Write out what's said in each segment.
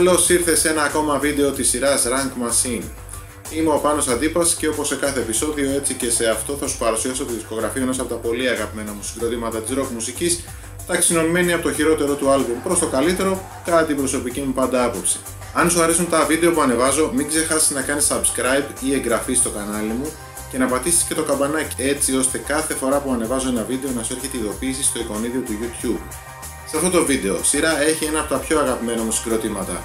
Καλώς ήρθες σε ένα ακόμα βίντεο της σειράς Rank Machine. Είμαι ο Πάνος Αντίπας και όπως σε κάθε επεισόδιο, έτσι και σε αυτό θα σου παρουσιάσω τη δισκογραφία ενός από τα πολύ αγαπημένα μου συγκροτήματα της rock μουσικής, ταξινομημένη από το χειρότερο του άλμπουμ προς το καλύτερο, κατά την προσωπική μου πάντα άποψη. Αν σου αρέσουν τα βίντεο που ανεβάζω, μην ξεχάσεις να κάνεις subscribe ή εγγραφή στο κανάλι μου και να πατήσεις και το καμπανάκι, έτσι ώστε κάθε φορά που ανεβάζω ένα βίντεο να σου έρχεται ειδοποίηση στο εικονίδιο του YouTube. Σε αυτό το βίντεο, σειρά έχει ένα από τα πιο αγαπημένα μου συγκροτήματα,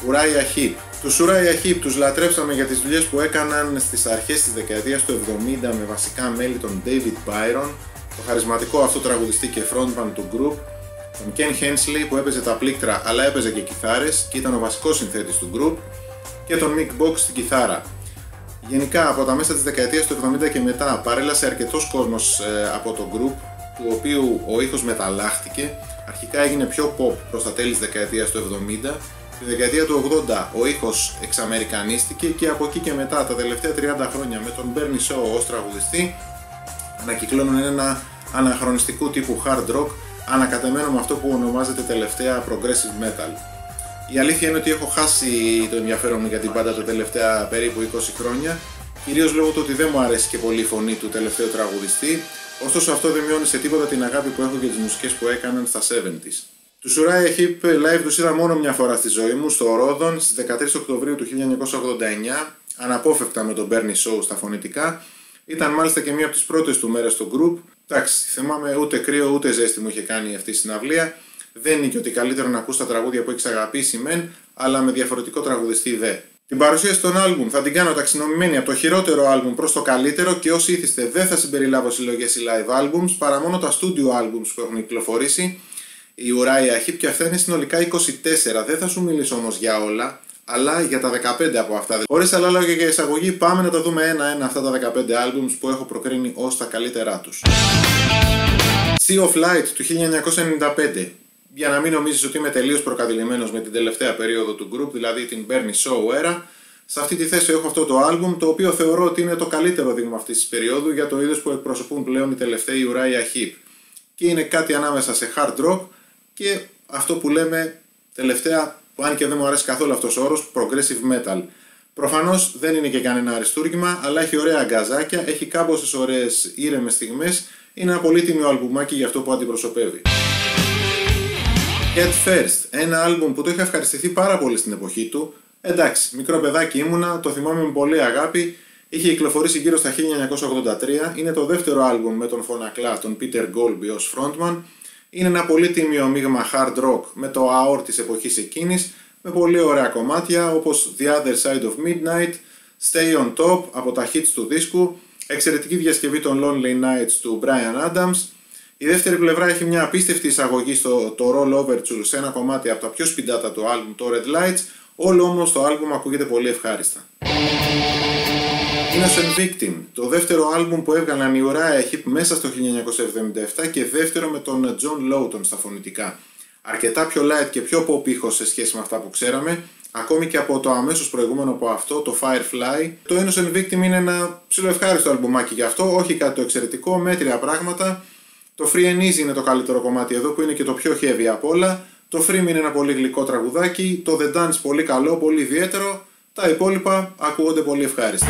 Uriah Heep. Τους Uriah Heep τους λατρέψαμε για τις δουλειές που έκαναν στις αρχές της δεκαετίας του 70 με βασικά μέλη τον David Byron, το χαρισματικό αυτό τραγουδιστή και frontman του group, τον Ken Hensley που έπαιζε τα πλήκτρα αλλά έπαιζε και κιθάρες και ήταν ο βασικός συνθέτης του group, και τον Mick Box στην κιθάρα. Γενικά από τα μέσα της δεκαετίας του 70 και μετά παρέλασε αρκετός κόσμος από το group, του οποίου ο ήχος μεταλλάχτηκε. Αρχικά έγινε πιο pop προς τα τέλη της δεκαετίας του 70, στη δεκαετία του 80 ο ήχος εξαμερικανίστηκε και από εκεί και μετά τα τελευταία 30 χρόνια με τον Bernie Shaw ως τραγουδιστή ανακυκλώνουν ένα αναχρονιστικού τύπου hard rock ανακατεμένο με αυτό που ονομάζεται τελευταία progressive metal. Η αλήθεια είναι ότι έχω χάσει το ενδιαφέρον μου για την μπάντα τα τελευταία περίπου 20 χρόνια, κυρίως λόγω του ότι δεν μου αρέσει και πολύ η φωνή του τελευταίου τραγουδιστή, ωστόσο αυτό δεν μειώνει σε τίποτα την αγάπη που έχω για τις μουσικές που έκαναν στα 70's. Τους Uriah Heep live τους είδα μόνο μια φορά στη ζωή μου, στο Ρόδον, στις 13 Οκτωβρίου του 1989, αναπόφευκτα με τον Bernie Shaw στα φωνητικά. Ήταν μάλιστα και μία από τις πρώτες του μέρες στο group. Εντάξει, θυμάμαι ούτε κρύο ούτε ζέστη μου είχε κάνει αυτή η συναυλία. Δεν είναι και ότι καλύτερο να ακούς τα τραγούδια που έχεις αγαπήσει μεν, αλλά με διαφορετικό τραγουδιστή δε. Την παρουσίαση των άλμπουμ θα την κάνω ταξινομημένη από το χειρότερο άλμπουμ προς το καλύτερο και όσοι ήθιστε δεν θα συμπεριλάβω συλλογές ή live albums παρά μόνο τα studio albums που έχουν κυκλοφορήσει. Η Uriah Heep και αυτά είναι συνολικά 24, δεν θα σου μιλήσω όμως για όλα, αλλά για τα 15 από αυτά. Χωρίς άλλα λόγια για εισαγωγή, πάμε να τα δούμε ένα-ένα αυτά τα 15 albums που έχω προκρίνει ως τα καλύτερά τους. Sea of Light του 1995. Για να μην νομίζεις ότι είμαι τελείως προκατηλημένος με την τελευταία περίοδο του group, δηλαδή την Bernie Shaw era, σε αυτή τη θέση έχω αυτό το album, το οποίο θεωρώ ότι είναι το καλύτερο δείγμα αυτής της περίοδου για το είδος που εκπροσωπούν πλέον οι τελευταίοι Uriah Heep. Και είναι κάτι ανάμεσα σε hard rock και αυτό που λέμε τελευταία, που αν και δεν μου αρέσει καθόλου αυτός ο όρος, progressive metal. Προφανώς δεν είναι και κανένα αριστούργημα, αλλά έχει ωραία αγκαζάκια, έχει κάμποσες ωραίες ήρεμες στιγμές, είναι ένα πολύ τίμιο αλμπουμάκι για αυτό που αντιπροσωπεύει. Head First, ένα άλμπουμ που το είχα ευχαριστηθεί πάρα πολύ στην εποχή του. Εντάξει, μικρό παιδάκι ήμουνα, το θυμάμαι με πολύ αγάπη, είχε κυκλοφορήσει γύρω στα 1983, είναι το δεύτερο άλμπουμ με τον φωνακλά, τον Peter Golby ως frontman. Είναι ένα πολύ τίμιο μείγμα hard rock με το AOR της εποχής εκείνης, με πολύ ωραία κομμάτια όπως The Other Side of Midnight, Stay on Top από τα hits του δίσκου, εξαιρετική διασκευή των Lonely Nights του Bryan Adams. Η δεύτερη πλευρά έχει μια απίστευτη εισαγωγή στο Roll Overture σε ένα κομμάτι από τα πιο σπιντάτα του άλμπουμ, το Red Lights, όλο όμως το άλμπουμ ακούγεται πολύ ευχάριστα. Innocent Victim, το δεύτερο άλμπουμ που έβγαλαν οι Uriah Heep μέσα στο 1977 και δεύτερο με τον John Lawton στα φωνητικά. Αρκετά πιο light και πιο pop ήχος σε σχέση με αυτά που ξέραμε, ακόμη και από το αμέσως προηγούμενο από αυτό, το Firefly. Το Innocent Victim είναι ένα ψιλοευχάριστο αλμπουμάκι γι' αυτό, όχι κάτι το εξαιρετικό, μέτρια πράγματα. Το Free and Easy είναι το καλύτερο κομμάτι εδώ που είναι και το πιο heavy από όλα. Το Free είναι ένα πολύ γλυκό τραγουδάκι, το The Dance πολύ καλό, πολύ ιδιαίτερο. Τα υπόλοιπα ακούγονται πολύ ευχάριστα.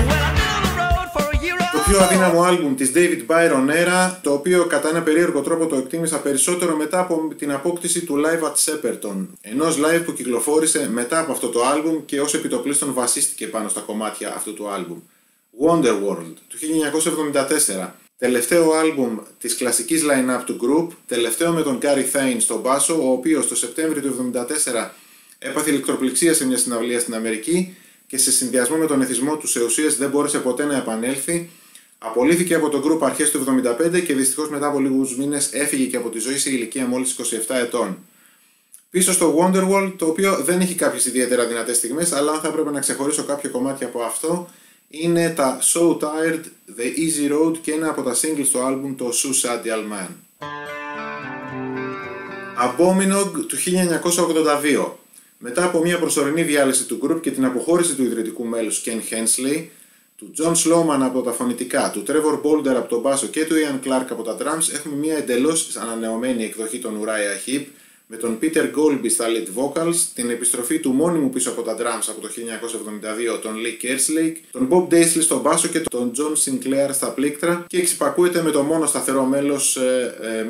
Το πιο αδύναμο άλμπουμ της David Byron era, το οποίο κατά ένα περίεργο τρόπο το εκτίμησα περισσότερο μετά από την απόκτηση του Live at Shepperton, ενός live που κυκλοφόρησε μετά από αυτό το άλμπουμ και ως επιτοπλίστων βασίστηκε πάνω στα κομμάτια αυτού του άλμπουμ. Wonderworld του 1974. Τελευταίο άλμπουμ της κλασικής line-up του group, τελευταίο με τον Gary Thain στον μπάσο, ο οποίος το Σεπτέμβριο του 1974 έπαθε ηλεκτροπληξία σε μια συναυλία στην Αμερική και σε συνδυασμό με τον εθισμό του σε ουσίες δεν μπόρεσε ποτέ να επανέλθει. Απολύθηκε από το group αρχές του 1975 και δυστυχώς μετά από λίγους μήνες έφυγε και από τη ζωή σε ηλικία μόλις 27 ετών. Πίσω στο Wonderworld, το οποίο δεν έχει κάποιες ιδιαίτερα δυνατές στιγμές, αλλά αν θα έπρεπε να ξεχωρίσω κάποιο κομμάτι από αυτό, είναι τα So Tired, The Easy Road και ένα από τα singles του άλμπουμ, το Suicidal Man. Abominog του 1982. Μετά από μια προσωρινή διάλυση του group και την αποχώρηση του ιδρυτικού μέλους Ken Hensley, του John Slowman από τα φωνητικά, του Trevor Bolder από τον μπάσο και του Ian Clark από τα drums, έχουμε μια εντελώς ανανεωμένη εκδοχή των Uriah Heep με τον Peter Golby στα lead vocals, την επιστροφή του μόνιμου πίσω από τα drums από το 1972, τον Lee Kerslake, τον Bob Daisley στο μπάσο και τον John Sinclair στα πλήκτρα και εξυπακούεται με το μόνο σταθερό μέλος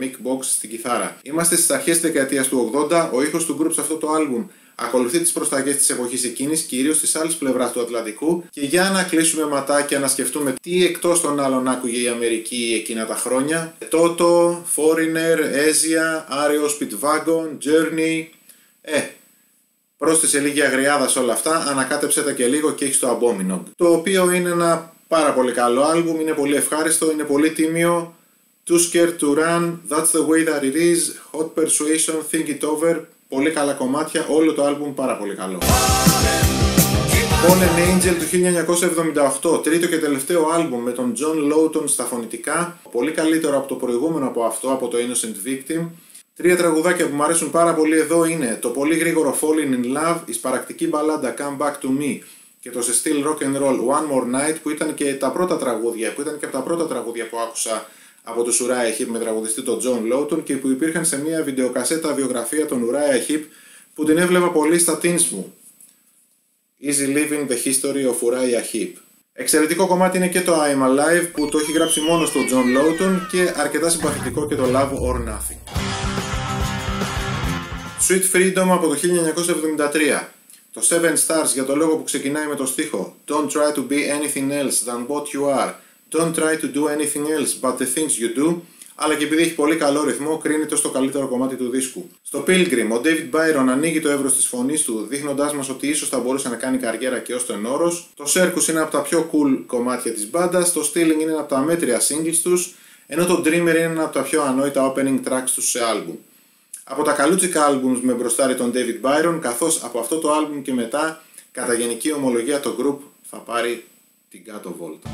Mick Box στην κιθάρα. Είμαστε στις αρχές της δεκαετίας του 80, ο ήχος του group σε αυτό το άλμπουμ ακολουθεί τις προσταγές της εποχής εκείνης, κυρίως της άλλης πλευράς του Ατλαντικού, και για να κλείσουμε ματάκια να σκεφτούμε τι εκτός των άλλων άκουγε η Αμερική εκείνα τα χρόνια. Toto, Foreigner, Asia, REO Speedwagon, Journey. Πρόσθεσε λίγη αγριάδα σε όλα αυτά, ανακάτεψε τα και λίγο και έχεις το Abominog, το οποίο είναι ένα πάρα πολύ καλό άλμπουμ, είναι πολύ ευχάριστο, είναι πολύ τίμιο. Too Scared to Run, That's the Way That It Is, Hot Persuasion, Think It Over. Πολύ καλά κομμάτια, όλο το άλμπουμ πάρα πολύ καλό. Fallen Angel του 1978, τρίτο και τελευταίο άλμπουμ με τον John Lawton στα φωνητικά, πολύ καλύτερο από το προηγούμενο από αυτό, από το Innocent Victim. Τρία τραγουδάκια που μου αρέσουν πάρα πολύ εδώ είναι το πολύ γρήγορο Falling in Love, η σπαρακτική μπαλάντα Come Back to Me και το σε στυλ rock and roll One More Night, που ήταν και τα πρώτα τραγούδια, που άκουσα από το Uriah Heep με τραγουδιστή τον John Lawton και που υπήρχαν σε μια βιντεοκασέτα βιογραφία των Uriah Heep που την έβλεπα πολύ στα teens μου. Easy Living the History of Uriah Heep. Εξαιρετικό κομμάτι είναι και το I'm Alive που το έχει γράψει μόνο στο John Lawton και αρκετά συμπαθητικό και το Love or Nothing. Sweet Freedom από το 1973. Το Seven Stars για το λόγο που ξεκινάει με το στίχο Don't try to be anything else than what you are. Don't try to do anything else but the things you do, αλλά και επειδή έχει πολύ καλό ρυθμό, κρίνεται ως το καλύτερο κομμάτι του δίσκου. Στο Pilgrim, ο David Byron ανοίγει το εύρος της φωνής του, δείχνοντάς μας ότι ίσως θα μπορούσε να κάνει καριέρα και ως τενόρος. Το Circus είναι από τα πιο cool κομμάτια της μπάντας, το Stealing είναι από τα μέτρια singles τους, ενώ το Dreamer είναι ένα από τα πιο ανόητα opening tracks τους σε άλμπουμ. Από τα καλούτσικα albums με μπροστάρι τον David Byron, καθώς από αυτό το άλμπουμ και μετά, κατά γενική ομολογία, το group θα πάρει την κάτω βόλτα.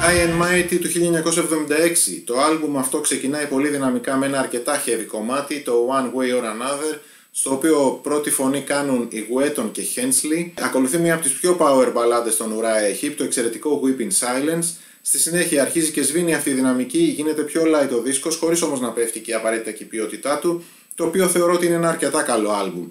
High and Mighty του 1976. Το άλμπουμ αυτό ξεκινάει πολύ δυναμικά με ένα αρκετά heavy κομμάτι, το One Way or Another, στο οποίο πρώτη φωνή κάνουν οι Wetton και Hensley. Ακολουθεί μία από τις πιο power μπαλάντες των Uriah Heep, το εξαιρετικό Weeping Silence. Στη συνέχεια αρχίζει και σβήνει αυτή η δυναμική, γίνεται πιο light ο δίσκος, χωρίς όμως να πέφτει και απαραίτητα και η ποιότητά του, το οποίο θεωρώ ότι είναι ένα αρκετά καλό άλμπουμ.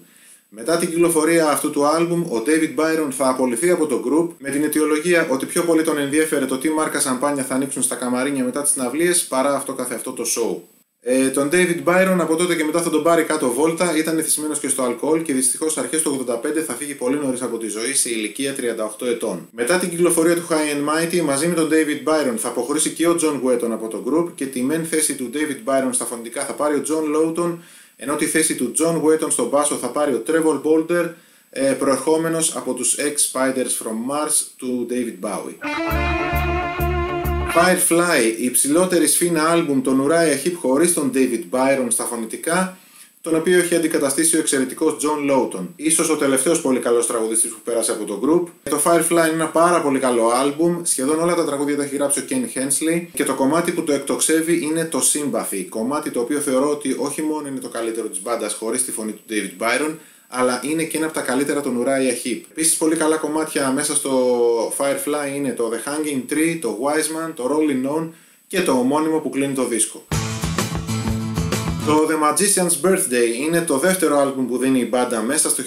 Μετά την κυκλοφορία αυτού του άλμπουμ, ο David Byron θα απολυθεί από το group με την αιτιολογία ότι πιο πολύ τον ενδιέφερε το τι μάρκα σαμπάνια θα ανοίξουν στα καμαρίνια μετά τις συναυλίες παρά αυτό καθεαυτό το show. Τον David Byron από τότε και μετά θα τον πάρει κάτω βόλτα, ήταν εθισμένος και στο αλκοόλ και δυστυχώς αρχές του 85 θα φύγει πολύ νωρίς από τη ζωή σε ηλικία 38 ετών. Μετά την κυκλοφορία του High and Mighty, μαζί με τον David Byron θα αποχωρήσει και ο John Wetton από το group και τη μεν θέση του David Byron στα φωνητικά θα πάρει ο John Lawton, ενώ τη θέση του John Wetton στον μπάσο θα πάρει ο Trevor Bolder, προερχόμενος από τους ex-Spiders from Mars του David Bowie. Firefly, η υψηλότερη σφήνα άλμπουμ των Uriah Heep χωρίς τον David Byron στα φωνητικά, τον οποίο έχει αντικαταστήσει ο εξαιρετικός John Lawton. Ίσως ο τελευταίος πολύ καλός τραγουδιστής που πέρασε από το group. Το Firefly είναι ένα πάρα πολύ καλό άλμπουμ, σχεδόν όλα τα τραγούδια τα έχει γράψει ο Ken Hensley και το κομμάτι που το εκτοξεύει είναι το Sympathy, κομμάτι το οποίο θεωρώ ότι όχι μόνο είναι το καλύτερο της μπάντας χωρίς τη φωνή του David Byron, αλλά είναι και ένα από τα καλύτερα των Uriah Heep. Επίσης πολύ καλά κομμάτια μέσα στο Firefly είναι το The Hanging Tree, το Wiseman, το Rolling On και το ομώνυμο που κλείνει το δίσκο. Το The Magician's Birthday είναι το δεύτερο άλμπουμ που δίνει η μπάντα μέσα στο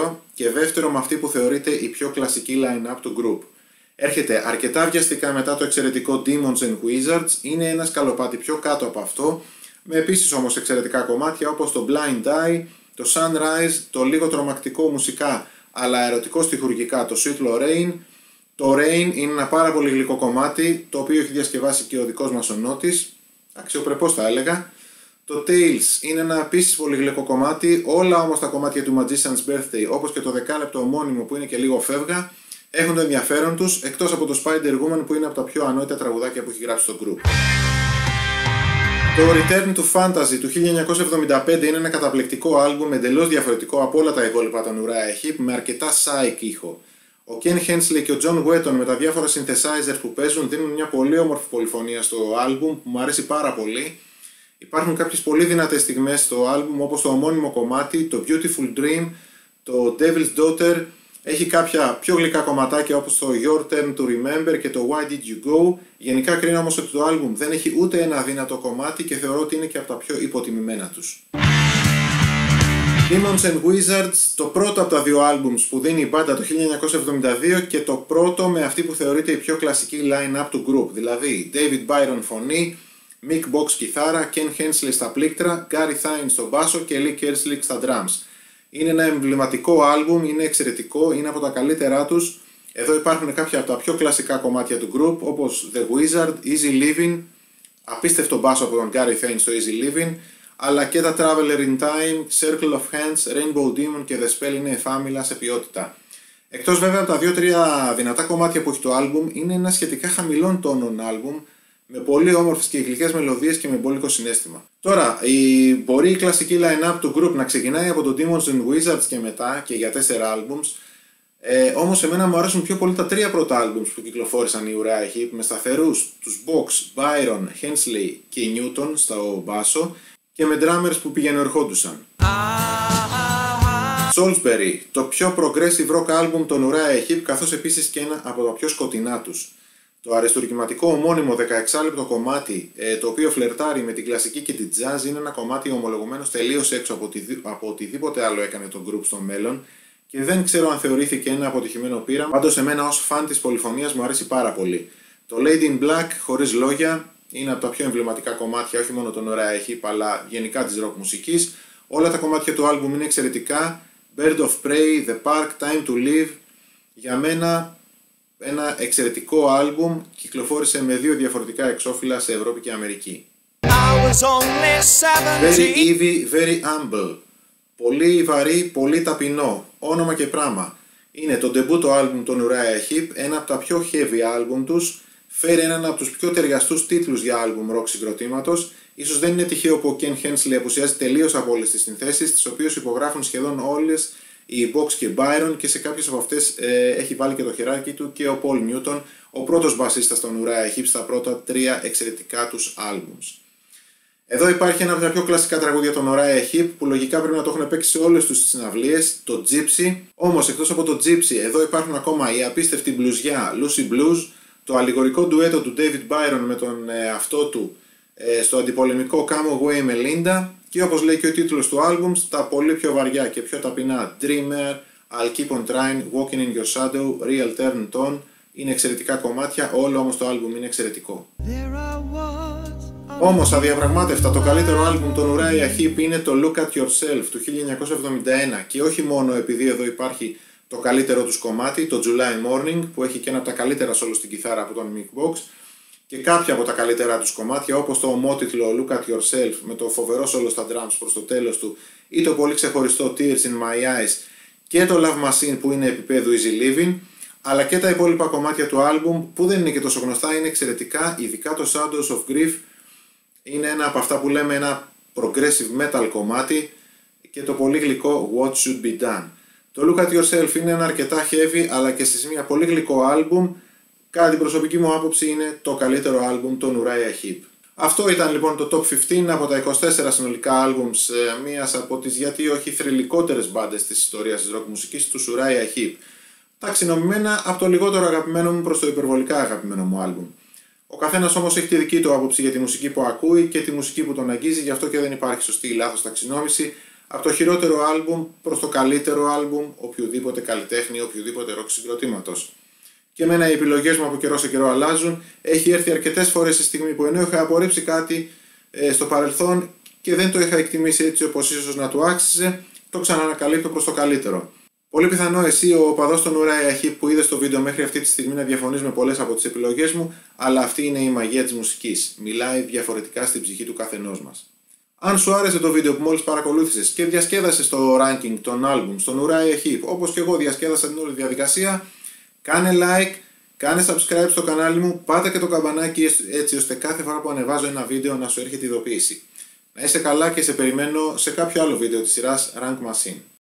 1972 και δεύτερο με αυτή που θεωρείται η πιο κλασική line-up του group. Έρχεται αρκετά βιαστικά μετά το εξαιρετικό Demons and Wizards, είναι ένα σκαλοπάτι πιο κάτω από αυτό, με επίσης όμως εξαιρετικά κομμάτια όπως το Blind Eye, το Sunrise, το λίγο τρομακτικό μουσικά αλλά ερωτικό στιχουργικά το Sweet Lorraine. Το Rain είναι ένα πάρα πολύ γλυκό κομμάτι, το οποίο έχει διασκευάσει και ο δικός μας ο Νότης, αξιοπρεπώς θα έλεγα. Το Tales είναι ένα επίσης πολύ γλυκό κομμάτι, όλα όμως τα κομμάτια του Magician's Birthday, όπως και το δεκάλεπτο ομώνυμο που είναι και λίγο φεύγα, έχουν το ενδιαφέρον τους, εκτός από το Spider-Woman που είναι από τα πιο ανόητα τραγουδάκια που έχει γράψει το group. Το Return to Fantasy του 1975 είναι ένα καταπληκτικό άλμπουμ εντελώς διαφορετικό από όλα τα υπόλοιπα των Uriah Heep με αρκετά psych ήχο. Ο Ken Hensley και ο John Wetton με τα διάφορα synthesizers που παίζουν δίνουν μια πολύ όμορφη πολυφωνία στο άλμπουμ που μου αρέσει πάρα πολύ. Υπάρχουν κάποιες πολύ δυνατές στιγμές στο άλμπουμ όπως το ομώνυμο κομμάτι, το Beautiful Dream, το Devil's Daughter, Έχει κάποια πιο γλυκά κομματάκια όπως το Your Turn to Remember και το Why Did You Go. Γενικά κρίνω όμως ότι το άλμπουμ δεν έχει ούτε ένα αδύνατο κομμάτι και θεωρώ ότι είναι και από τα πιο υποτιμημένα τους. Demons and Wizards, το πρώτο από τα δύο άλμπουμς που δίνει η μπάντα το 1972 και το πρώτο με αυτή που θεωρείται η πιο κλασική line-up του group, δηλαδή David Byron φωνή, Mick Box κιθάρα, Ken Hensley στα πλήκτρα, Gary Thyne στο μπάσο και Lee Kerslake στα drums. Είναι ένα εμβληματικό άλμπουμ, είναι εξαιρετικό, είναι από τα καλύτερά τους. Εδώ υπάρχουν κάποια από τα πιο κλασικά κομμάτια του group όπως The Wizard, Easy Living, απίστευτο μπάσο από τον Gary Thyne στο Easy Living, αλλά και τα Traveler in Time, Circle of Hands, Rainbow Demon και The Spell είναι εφάμιλα σε ποιότητα. Εκτός βέβαια από τα 2-3 δυνατά κομμάτια που έχει το άλμπουμ, είναι ένα σχετικά χαμηλών τόνων άλμπουμ, με πολύ όμορφες και γλυκές μελωδίες και με μπόλικο συναίσθημα. Τώρα, μπορεί η κλασική line-up του group να ξεκινάει από το Demons and Wizards και μετά και για 4 albums, όμως εμένα μου αρέσουν πιο πολύ τα 3 πρώτα albums που κυκλοφόρησαν οι Uriah Heep με σταθερούς τους Box, Byron, Hensley και Newton στο μπάσο και με drummers που πηγαίνουν-ερχόντουσαν. Salisbury, το πιο progressive rock album των Uriah Heep, καθώς επίσης και ένα από τα πιο σκοτεινά τους. Το αριστουργηματικό ομώνυμο 16 λεπτό κομμάτι, το οποίο φλερτάρει με την κλασική και την jazz, είναι ένα κομμάτι ομολογουμένως τελείως έξω από οτιδήποτε άλλο έκανε το group στο μέλλον και δεν ξέρω αν θεωρήθηκε ένα αποτυχημένο πείραμα, πάντως εμένα ως φαν της πολυφωνίας μου αρέσει πάρα πολύ. Το Lady in Black, χωρίς λόγια, είναι από τα πιο εμβληματικά κομμάτια όχι μόνο των Uriah Heep αλλά γενικά της rock μουσικής. Όλα τα κομμάτια του άλμπουμ είναι εξαιρετικά. Bird of Prey, The Park, Time to Live, για μένα ένα εξαιρετικό άλμπουμ, κυκλοφόρησε με 2 διαφορετικά εξώφυλλα σε Ευρώπη και Αμερική. Very heavy, very humble. Πολύ βαρύ, πολύ ταπεινό. Όνομα και πράγμα. Είναι το ντεμπούτο άλμπουμ των Uriah Heep, ένα από τα πιο heavy άλμπουμ τους. Φέρει έναν από τους πιο ταιριαστούς τίτλους για άλμπουμ rock συγκροτήματος. Ίσως δεν είναι τυχαίο που ο Ken Hensley απουσιάζει τελείως από όλες τις συνθέσεις, τις οποίες υπογράφουν σχεδόν όλες οι Box και Byron, και σε κάποιες από αυτές έχει βάλει και το χεράκι του και ο Paul Newton, ο πρώτος μπασίστας των Uriah Heep στα πρώτα 3 εξαιρετικά τους άλμπουμς. Εδώ υπάρχει ένα από τα πιο κλασικά τραγούδια των Uriah Heep που λογικά πρέπει να το έχουν παίξει σε όλες τους τις συναυλίες, το Gypsy. Όμως εκτός από το Gypsy, εδώ υπάρχουν ακόμα η απίστευτη μπλουζιά Lucy Blues, το αλληγορικό ντουέτο του David Byron με τον αυτό του στο αντιπολεμικό Come Away Melinda, και όπως λέει και ο τίτλος του άλμπουμ, τα πολύ πιο βαριά και πιο ταπεινά Dreamer, I'll Keep On Trying, Walking In Your Shadow, Real Turn On. Είναι εξαιρετικά κομμάτια, όλο όμως το άλμπουμ είναι εξαιρετικό. Όμως αδιαπραγμάτευτα το καλύτερο άλμπουμ των Uriah Heep είναι το Look At Yourself του 1971, και όχι μόνο επειδή εδώ υπάρχει το καλύτερο τους κομμάτι, το July Morning, που έχει και ένα από τα καλύτερα solo στην κιθάρα από τον Mick Box, και κάποια από τα καλύτερα τους κομμάτια όπως το ομότιτλο Look At Yourself με το φοβερό solo στα drums προς το τέλος του, ή το πολύ ξεχωριστό Tears In My Eyes και το Love Machine που είναι επίπεδου Easy Living, αλλά και τα υπόλοιπα κομμάτια του άλμπουμ που δεν είναι και τόσο γνωστά, είναι εξαιρετικά, ειδικά το Shadows of Grief είναι ένα από αυτά που λέμε ένα progressive metal κομμάτι, και το πολύ γλυκό What Should Be Done. Το Look At Yourself είναι ένα αρκετά heavy αλλά και σε μια πολύ γλυκό άλμπουμ. Κατά την προσωπική μου άποψη είναι το καλύτερο άλμπουμ των Uriah Heep. Αυτό ήταν λοιπόν το Top 15 από τα 24 συνολικά άλμπουμς μίας από τις γιατί όχι θρυλικότερες μπάντες της ιστορίας της rock μουσικής, τους Uriah Heep. Ταξινομημένα από το λιγότερο αγαπημένο μου προς το υπερβολικά αγαπημένο μου άλμπουμ. Ο καθένας όμως έχει τη δική του άποψη για τη μουσική που ακούει και τη μουσική που τον αγγίζει, γι' αυτό και δεν υπάρχει σωστή ή λάθος ταξινόμηση. Από το χειρότερο άλμπουμ προς το καλύτερο άλμπουμ οποιοδήποτε καλλιτέχνη, οποιοδήποτε rock συγκροτήματος. Και εμένα οι επιλογές μου από καιρό σε καιρό αλλάζουν. Έχει έρθει αρκετές φορές στη στιγμή που ενώ είχα απορρίψει κάτι στο παρελθόν και δεν το είχα εκτιμήσει έτσι όπως ίσως να του άξιζε, το ξανανακαλύπτω προς το καλύτερο. Πολύ πιθανό εσύ, ο οπαδός των Uriah Heep που είδες το βίντεο μέχρι αυτή τη στιγμή, να διαφωνείς με πολλές από τις επιλογές μου, αλλά αυτή είναι η μαγεία της μουσικής. Μιλάει διαφορετικά στην ψυχή του καθενός μας. Αν σου άρεσε το βίντεο που μόλις παρακολούθησες και διασκέδασες το ranking των albums των Uriah Heep, όπως και εγώ διασκέδασα την όλη διαδικασία, κάνε like, κάνε subscribe στο κανάλι μου, πάτα και το καμπανάκι έτσι ώστε κάθε φορά που ανεβάζω ένα βίντεο να σου έρχεται ειδοποίηση. Να είσαι καλά και σε περιμένω σε κάποιο άλλο βίντεο της σειράς Rank Machine.